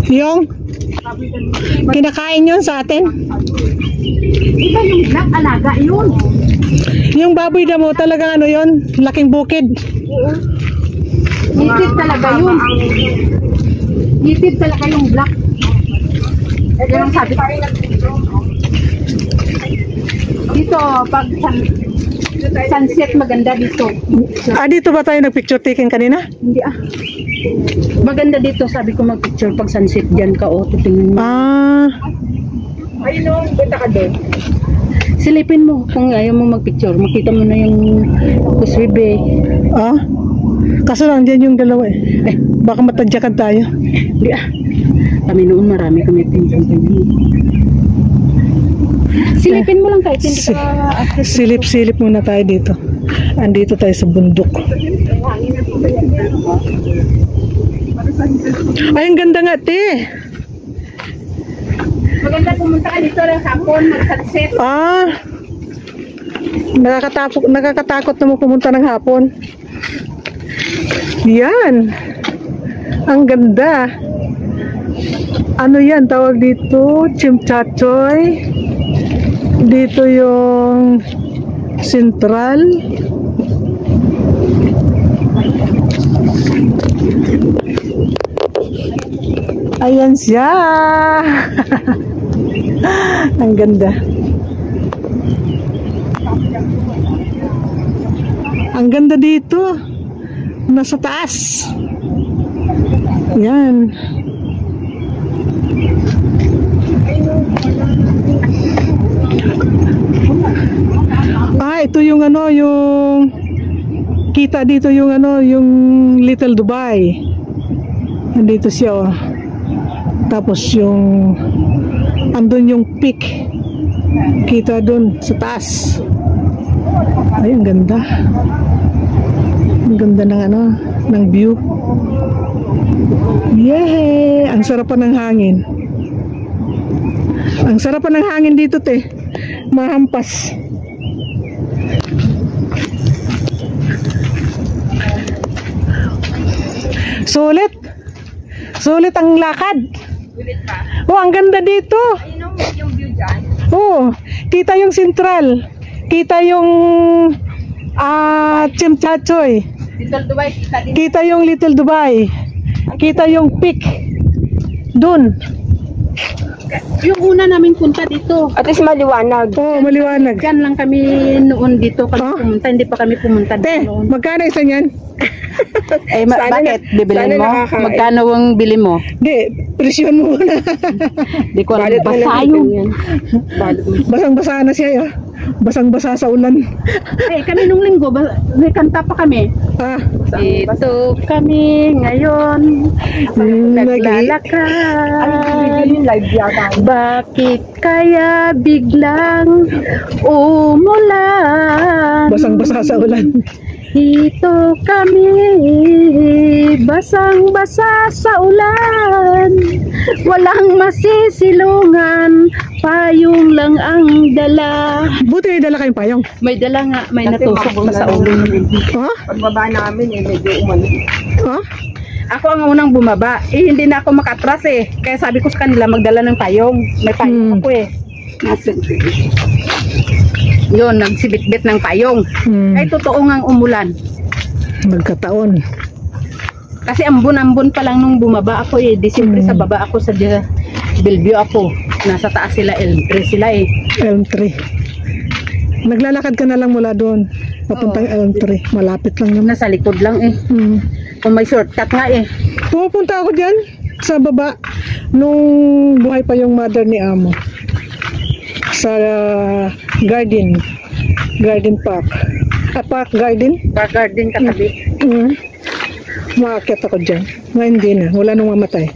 Yung kinakain yun sa atin. Iba yung black alaga yun. Yung baboy damo talaga ano yun, laking bukid. Oo. Nitid talaga yun. Nitid talaga yung black. Yan ang sabi. Dito, pag sunset maganda dito. Dito ba tayo nagpicture taking kanina? Hindi maganda dito, sabi ko magpicture pag sunset dyan ka o titingin mo. Ayun o, punta ka doon. Silipin mo kung ayaw mo magpicture. Makita mo na yung kuswibe. Kaso lang dyan yung dalawa eh. Baka matadyakan tayo. Hindi kami noon marami kami pinsan. Silipin mo lang kahit hindi ka silip-silip muna tayo dito. Andito tayo sa bundok. Ay, ang ganda nga, te. Maganda pumunta ka dito lang hapon, mag-sunset. Nakakatakot na mo pumunta ng hapon. Yan. Ang ganda. Ano yan, tawag dito? Chimchachoy. Dito yung Central. Ayan siya. Ang ganda. Ang ganda dito. Nasa taas. Yan. Ito yung ano, yung kita dito yung ano, yung Little Dubai. Nandito siya, oh. Tapos yung andun yung peak. Kita dun sa taas. Ay, ang ganda. Ang ganda ng ano, ng view. Yay! Ang sarap pa ng hangin. Ang sarap pa ng hangin dito, te. Mahampas. Sulit. Sulit ang lakad. Ulit pa. Oh, ang ganda dito. Ayun yung view dyan. Oh, kita yung Central. Kita yung Chimchachoy. Little Dubai, kita din. Kita yung Little Dubai. Kita yung peak. Dun. Yung una namin punta dito. At least maliwanag. Oh, maliwanag. Diyan lang kami noon dito kami pumunta. Hindi pa kami pumunta Te, noon. magkano isa niyan? Bakit? Bibilin mo? Magkano ang bili mo? Di, presyon mo muna. Di ko alam. Basa yun. Basang-basa na siya, oh. Basang-basa sa ulan. Kami nung linggo, may kanta pa kami. Ito kami ngayon, naglalakad. Bakit kaya biglang umulan? Basang-basa sa ulan. Ito kami, basang-basa sa ulan. Walang masisilungan, payong lang ang dala. Buti may dala kayong payong. May dala nga, may natusok pa sa ulo. Pagbaba namin medyo umano. Ako ang unang bumaba. Hindi na ako makatras eh. Kaya sabi ko sa kanila magdala ng payong. May payong ako eh. Yun, nagsibit-bit ng payong. Ay totoo ngang umulan. Magkataon. Kasi ambon-ambon pa lang nung bumaba ako eh. Di siyempre sa baba ako sa Bellevue ako. Nasa taas sila, Elm 3 sila eh. Elm 3. Naglalakad ka na lang mula doon. Papuntang Elm 3. Malapit lang naman. Nasa likod lang eh. Kung may shortcut nga eh. Pupunta ako dyan sa baba nung buhay pa yung mother ni Amo. Sa garden park. Park garden? Park garden katabi. Maakyat ako dyan. Ngayon hindi na. Wala nung mamatay.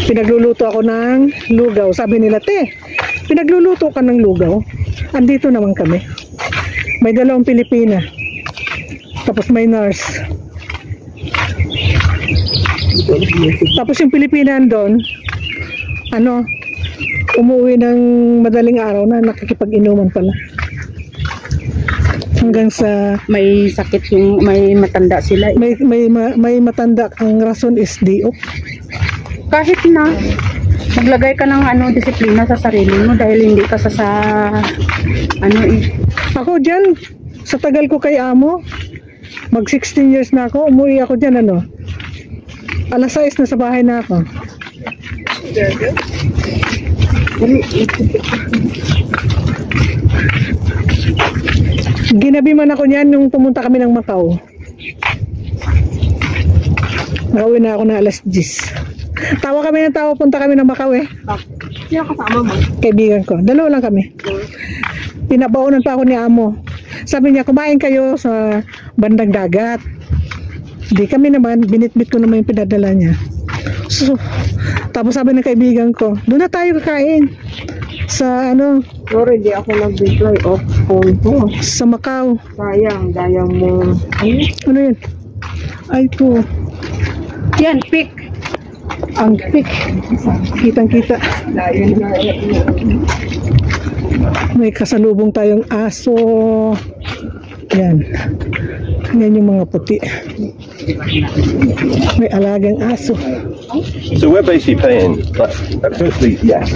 Pinagluluto ako ng lugaw. Sabi nila, te, pinagluluto ka ng lugaw? Andito naman kami. May dalawang Pilipina. Tapos may nurse. Tapos yung Pilipina doon, umuwi ng madaling araw na nakikipag-inuman pala. Hanggang sa may sakit yung may matanda sila. may matanda, ang rason is day off. Kahit na maglagay ka ng disiplina sa sarili mo dahil hindi ka sa Ako dyan, sa tagal ko kay amo, mag 16 years na ako, umuwi ako dyan alas 6 na sa bahay na ako. Ginabi man ako niyan nung pumunta kami ng Macau. Nakauwi na ako na alas 10. Tawa kami ng tawa, punta kami ng Macau Sino kasama mo? Kaibigan ko. Dalawa lang kami. Pinabaunan pa ako ni amo. Sabi niya, kumain kayo sa bandang dagat. Di kami naman, binitbit ko naman yung pinadala niya. So, tapos sabi ng kaibigan ko, doon na tayo kakain. Sa Sorry, di ako nag-deploy off phone ko. sa Macau. Sayang, daya mo. Ano yun? Ay, ito. yan, pick. Ang pick. Kitang-kita. May kasalubong tayong aso. Yan. Yan yung mga puti. May alagang aso. So we're basically paying, firstly, yes.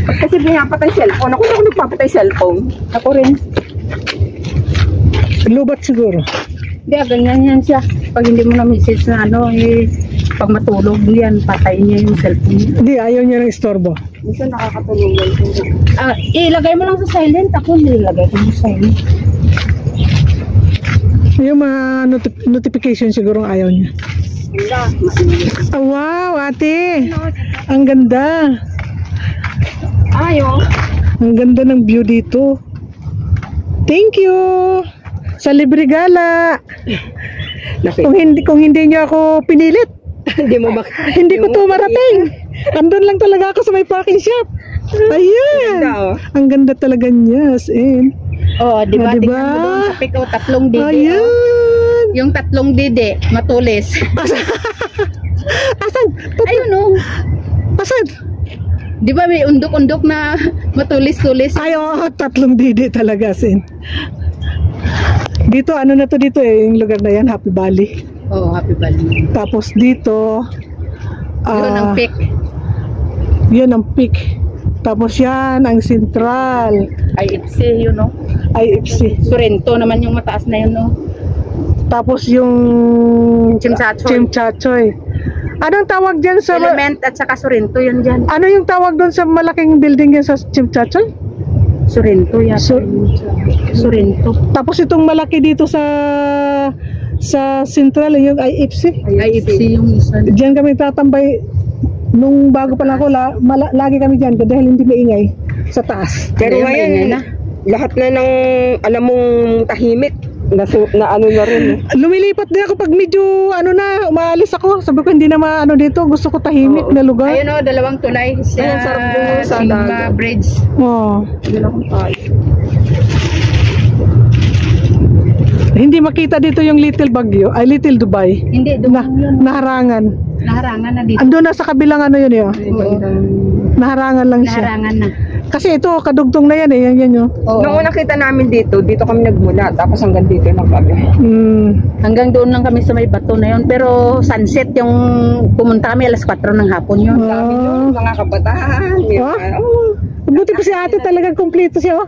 Kasi pinapatay cellphone. Ako nagpapatay cellphone. Ako rin. Lubat siguro. Hindi, ganyan yan siya. Pag hindi mo na message na pag matulog yan, patay niya yung cellphone niya. Hindi, ayaw niya ng istorbo. Minsan nakakatulungan. Ilagay mo lang sa silent. Ako nilagay ko sa silent. Yung mga notification siguro ayaw niya. Oh, wow, ate. Ang ganda. Ayo. Ang ganda ng view dito. Thank you. Sa libre gala. Kung hindi niyo ako pinilit, hindi ko to marating. Andun lang talaga ako sa may parking shop. Ayan. Ang ganda talaga niya. As in. Oh, di ba? Ah, diba? Tingnan mo doon sa pick, tatlong dede. Ayan. Yung tatlong dede, matulis. Asan? Ayun Asan? Di ba may undok-undok na matulis-tulis? Ay, oh, tatlong didi talaga, sin. Dito, ano na to dito yung lugar na yan, Happy Valley. Oh, Happy Valley. Tapos dito, Yun ang pick. Yun ang peak. Tapos yan, ang Central. IFC, yun IFC. Sorrento naman yung mataas na yun, Tapos yung Chimchachoy. Chimchachoy. Anong tawag dyan sa... Element at saka Sorrento yun dyan. Ano yung tawag doon sa malaking building yan sa Chimchachoy? Sorrento yan. Sorrento. Tapos itong malaki dito sa Central, yung IFC. IFC yung isa. Diyan kami tatambay. Nung bago pa lang ako, lagi kami dyan dahil hindi maingay sa taas. Pero ngayon, lahat na ng alam mong tahimik. Na ano na rin. Lumilipat din ako pag medyo umaalis ako. Sabi ko hindi na maano dito, gusto ko tahimik na lugar. Ayun dalawang tulay sa Simba Bridge. Oh. Hindi makita dito yung Little Baguio, ay Little Dubai. Hindi, doon naharangan. Naharangan na dito. Ando na sa kabilang yun yun. Naharangan lang siya. Naharangan na. Kasi ito, kadugtong na yan yan yun. Nung una kita namin dito kami nagmula, tapos hanggang dito lang kami. Hanggang doon lang kami sa may bato na yun. Pero sunset yung pumunta kami alas 4 ng hapon yun. Mga kabataan. Buti pa si ate talagang kumpleto siya.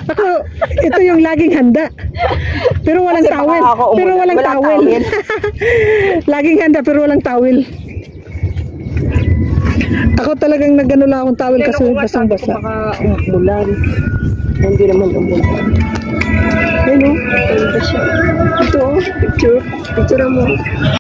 Ako, ito yung laging handa. Pero walang towel. Pero walang towel. Laging handa pero walang towel. Ako talagang nagano lang akong towel kasi basang-basa. Baka umulan. Hindi naman umulan. Ayun, ito, picture mo.